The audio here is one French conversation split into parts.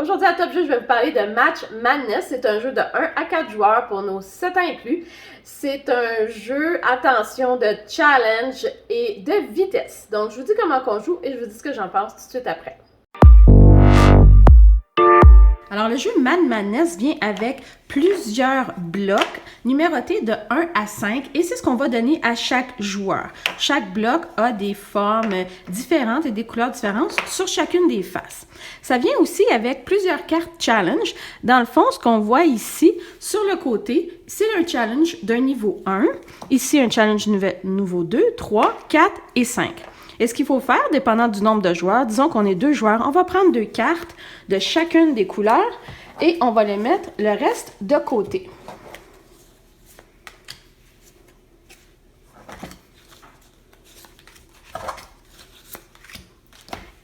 Aujourd'hui à Top Jeu, je vais vous parler de Match Madness. C'est un jeu de 1 à 4 joueurs pour nos 7 ans et plus. C'est un jeu, attention, de challenge et de vitesse. Donc, je vous dis comment on joue et je vous dis ce que j'en pense tout de suite après. Alors, le jeu Mad Madness vient avec plusieurs blocs numérotés de 1 à 5 et c'est ce qu'on va donner à chaque joueur. Chaque bloc a des formes différentes et des couleurs différentes sur chacune des faces. Ça vient aussi avec plusieurs cartes challenge. Dans le fond, ce qu'on voit ici, sur le côté, c'est un challenge d'un niveau 1. Ici, un challenge niveau 2, 3, 4 et 5. Et ce qu'il faut faire, dépendant du nombre de joueurs, disons qu'on est 2 joueurs, on va prendre 2 cartes de chacune des couleurs et on va les mettre le reste de côté.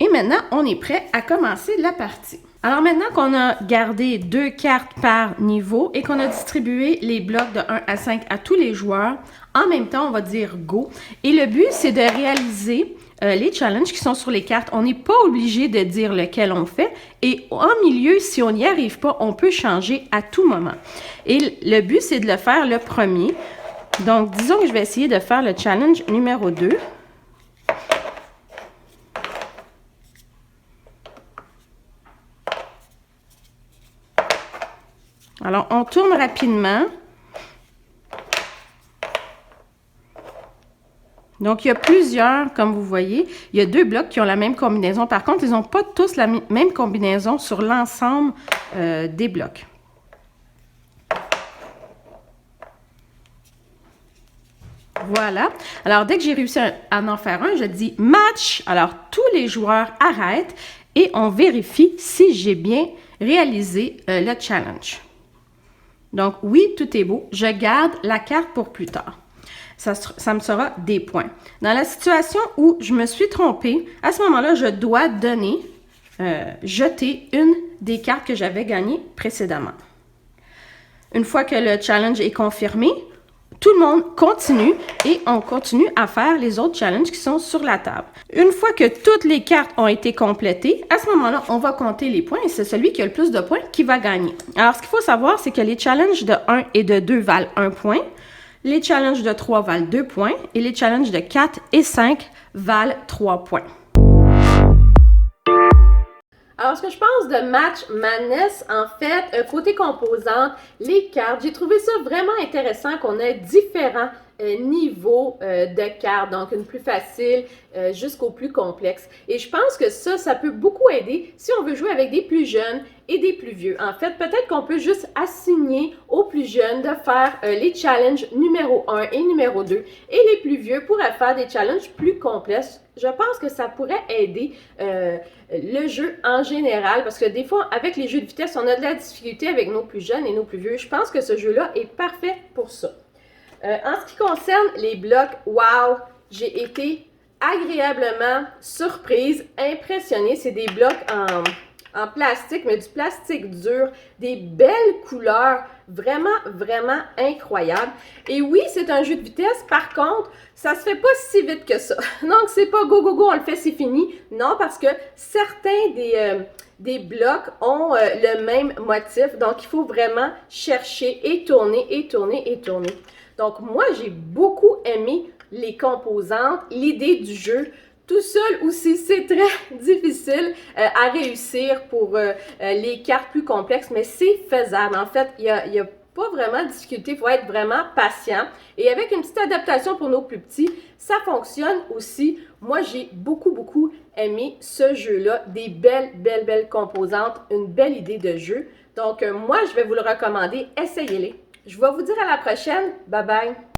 Et maintenant, on est prêt à commencer la partie. Alors maintenant qu'on a gardé 2 cartes par niveau et qu'on a distribué les blocs de 1 à 5 à tous les joueurs, en même temps, on va dire go. Et le but, c'est de réaliser les challenges qui sont sur les cartes. On n'est pas obligé de dire lequel on fait. Et en milieu, si on n'y arrive pas, on peut changer à tout moment. Et le but, c'est de le faire le premier. Donc, disons que je vais essayer de faire le challenge numéro 2. Alors, on tourne rapidement. Donc, il y a plusieurs, comme vous voyez, il y a 2 blocs qui ont la même combinaison. Par contre, ils n'ont pas tous la même combinaison sur l'ensemble des blocs. Voilà. Alors, dès que j'ai réussi à en faire un, je dis « match ». Alors, tous les joueurs arrêtent et on vérifie si j'ai bien réalisé le challenge. Donc, oui, tout est beau. Je garde la carte pour plus tard. Ça me sera des points. Dans la situation où je me suis trompée, à ce moment-là, je dois donner, jeter une des cartes que j'avais gagnées précédemment. Une fois que le challenge est confirmé, tout le monde continue et on continue à faire les autres challenges qui sont sur la table. Une fois que toutes les cartes ont été complétées, à ce moment-là, on va compter les points et c'est celui qui a le plus de points qui va gagner. Alors, ce qu'il faut savoir, c'est que les challenges de 1 et de 2 valent 1 point, les challenges de 3 valent 2 points et les challenges de 4 et 5 valent 3 points. Alors, ce que je pense de Match Madness, en fait, côté composante, les cartes, j'ai trouvé ça vraiment intéressant qu'on ait différents niveaux de cartes, donc une plus facile jusqu'au plus complexe. Et je pense que ça peut beaucoup aider si on veut jouer avec des plus jeunes et des plus vieux. En fait, peut-être qu'on peut juste assigner aux plus jeunes de faire les challenges numéro 1 et numéro 2 et les plus vieux pourraient faire des challenges plus complexes. Je pense que ça pourrait aider le jeu en général parce que des fois, avec les jeux de vitesse, on a de la difficulté avec nos plus jeunes et nos plus vieux. Je pense que ce jeu-là est parfait pour ça. En ce qui concerne les blocs, wow, j'ai été agréablement surprise, impressionnée. C'est des blocs en plastique, mais du plastique dur, des belles couleurs, vraiment, vraiment incroyables. Et oui, c'est un jeu de vitesse, par contre, ça se fait pas si vite que ça. Donc, c'est pas go, go, go, on le fait, c'est fini. Non, parce que certains des blocs ont le même motif, donc il faut vraiment chercher et tourner, et tourner, et tourner. Donc, moi, j'ai beaucoup aimé les composantes, l'idée du jeu. Tout seul aussi, c'est très difficile à réussir pour les cartes plus complexes, mais c'est faisable. En fait, il y a pas vraiment de difficulté, il faut être vraiment patient. Et avec une petite adaptation pour nos plus petits, ça fonctionne aussi. Moi, j'ai beaucoup, beaucoup aimé ce jeu-là. Des belles, belles, belles composantes, une belle idée de jeu. Donc, moi, je vais vous le recommander. Essayez-les. Je vais vous dire à la prochaine. Bye bye!